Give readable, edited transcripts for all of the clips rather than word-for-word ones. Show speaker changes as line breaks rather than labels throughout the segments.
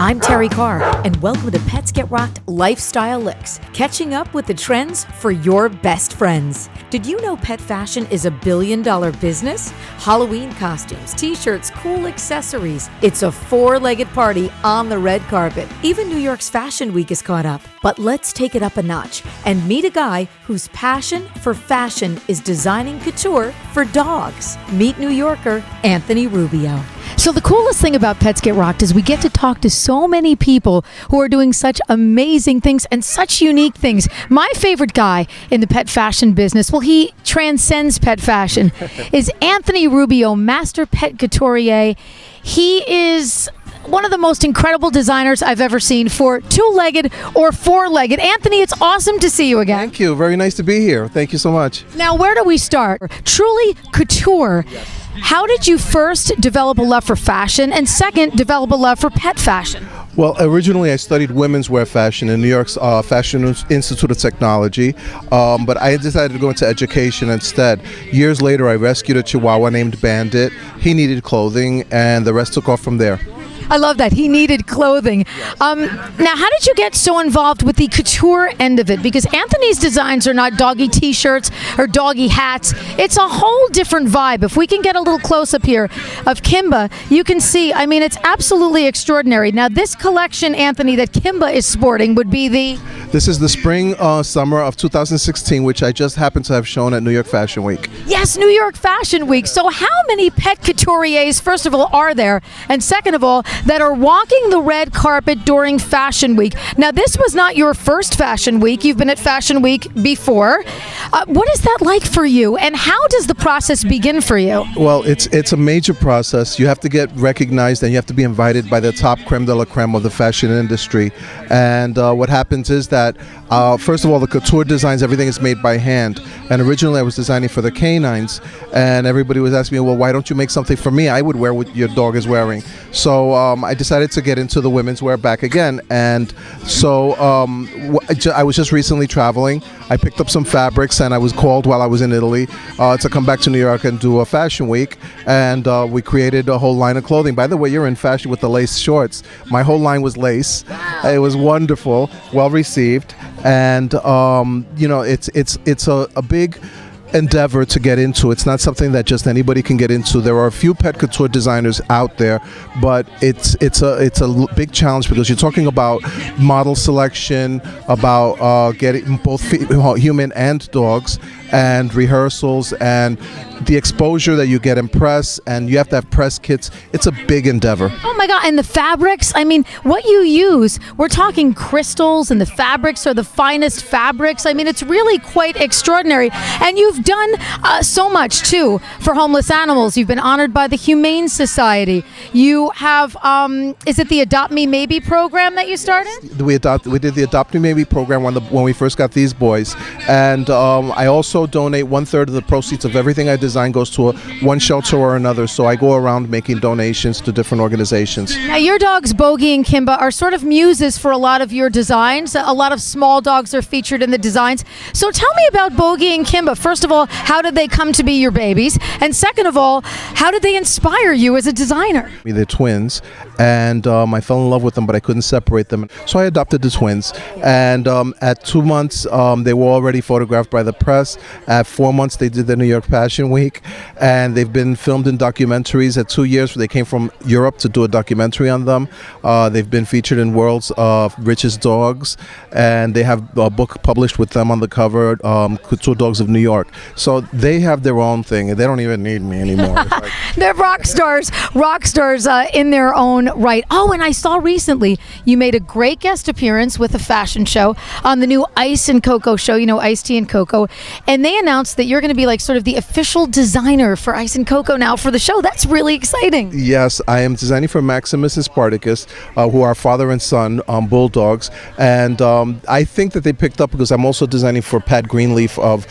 I'm Terry Carr, and welcome to Pets Get Rocked Lifestyle Licks, catching up with the trends for your best friends. Did you know pet fashion is a billion-dollar business? Halloween costumes, t-shirts, cool accessories. It's a four-legged party on the red carpet. Even New York's Fashion Week is caught up. But let's take it up a notch and meet a guy whose passion for fashion is designing couture for dogs. Meet New Yorker Anthony Rubio. So the coolest thing about Pets Get Rocked is we get to talk to so many people who are doing such amazing things and such unique things. My favorite guy in the pet fashion business, well, he transcends pet fashion, is Anthony Rubio, Master Pet Couturier. He is one of the most incredible designers I've ever seen for two-legged or four-legged. Anthony, it's awesome to see you again.
Thank you. Very nice to be here. Thank you so much.
Now, where do we start? Truly couture. Yes. How did you first develop a love for fashion, and second, develop a love for pet fashion?
Well, originally I studied women's wear fashion in New York's Fashion Institute of Technology, but I decided to go into education instead. Years later, I rescued a Chihuahua named Bandit. He needed clothing, and the rest took off from there.
I love that. He needed clothing. Now, how did you get so involved with the couture end of it? Because Anthony's designs are not doggy t-shirts or doggy hats. It's a whole different vibe. If we can get a little close-up here of Kimba, you can see, I mean, it's absolutely extraordinary. Now, this collection, Anthony, that Kimba is sporting would be the...
This is the spring, summer of 2016, which I just happened to have shown at New York Fashion Week.
Yes, New York Fashion Week. So how many pet couturiers, first of all, are there? And second of all, that are walking the red carpet during Fashion Week. Now, this was not your first Fashion Week. You've been at Fashion Week before. What is that like for you, and how does the process begin for you?
Well, it's a major process. You have to get recognized, and you have to be invited by the top creme de la creme of the fashion industry. And what happens is that, first of all, the couture designs, everything is made by hand. And originally I was designing for the canines, and everybody was asking me, well, why don't you make something for me? I would wear what your dog is wearing. So I decided to get into the women's wear back again. And so I was just recently traveling. I picked up some fabrics, and I was called while I was in Italy to come back to New York and do a fashion week. And we created a whole line of clothing. By the way, you're in fashion with the lace shorts. My whole line was lace. Wow. It was wonderful, well received. And, you know, it's a big endeavor to get into. It's not something that just anybody can get into. There are a few pet couture designers out there, but it's a big challenge because you're talking about model selection, about getting both human and dogs, and rehearsals, and the exposure that you get in press, and you have to have press kits. It's a big endeavor.
Oh my God, and the fabrics, I mean, what you use, we're talking crystals, and the fabrics are the finest fabrics. I mean, it's really quite extraordinary. And you've done so much, too, for homeless animals. You've been honored by the Humane Society. You have, is it the Adopt Me Maybe program that you started?
Yes. We did the Adopt Me Maybe program when we first got these boys. And I also donate 1/3 of the proceeds of everything I design goes to one shelter or another. So I go around making donations to different organizations.
Now, your dogs, Bogie and Kimba, are sort of muses for a lot of your designs. A lot of small dogs are featured in the designs. So tell me about Bogie and Kimba. First of all, how did they come to be your babies? And second of all, how did they inspire you as a designer?
They're twins, and I fell in love with them, but I couldn't separate them. So I adopted the twins. And at 2 months, they were already photographed by the press. At 4 months, they did the New York Fashion Week, and they've been filmed in documentaries. At 2 years, they came from Europe to do a documentary on them. They've been featured in World's Richest Dogs, and they have a book published with them on the cover, Couture Dogs of New York. So they have their own thing, and they don't even need me anymore. Like,
they're rock stars in their own right. Oh, and I saw recently you made a great guest appearance with a fashion show on the new Ice and Coco show, you know, Ice Tea and Coco. And they announced that you're going to be like sort of the official designer for Ice and Coco now for the show. That's really exciting.
Yes, I am designing for Maximus and Spartacus, who are father and son bulldogs. And I think that they picked up because I'm also designing for Pat Greenleaf of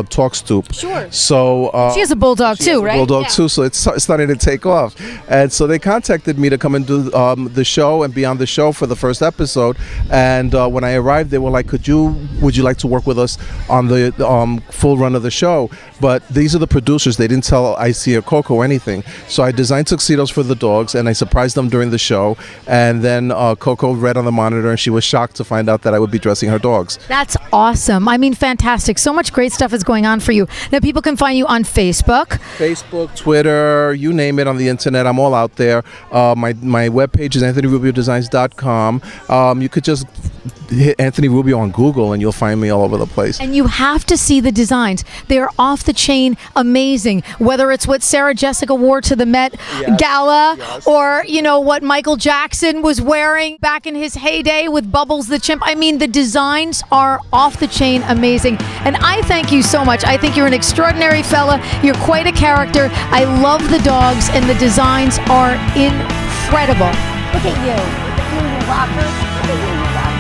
Talk Stoop.
Sure.
So
she has a bulldog too, right?
Bulldog too. So it's starting to take off. And so they contacted me to come and do the show and be on the show for the first episode. And when I arrived, they were like, "Would you like to work with us on full run of the show. But these are the producers. They didn't tell Icy or Coco anything. So I designed tuxedos for the dogs, and I surprised them during the show. And then Coco read on the monitor, and she was shocked to find out that I would be dressing her dogs.
That's awesome. I mean, fantastic. So much great stuff is going on for you. Now, people can find you on Facebook.
Facebook, Twitter, you name it on the internet. I'm all out there. My webpage is anthonyrubiodesigns.com. You could just hit Anthony Rubio on Google and you'll find me all over the place.
And you have to see the designs. They are off the chain amazing. Whether it's what Sarah Jessica wore to the Met Gala, or, you know, what Michael Jackson was wearing back in his heyday with Bubbles the Chimp. I mean, the designs are off the chain amazing. And I thank you so much. I think you're an extraordinary fella. You're quite a character. I love the dogs, and the designs are incredible. Look at you. Look at you, you rocker. Look at you, you rocker.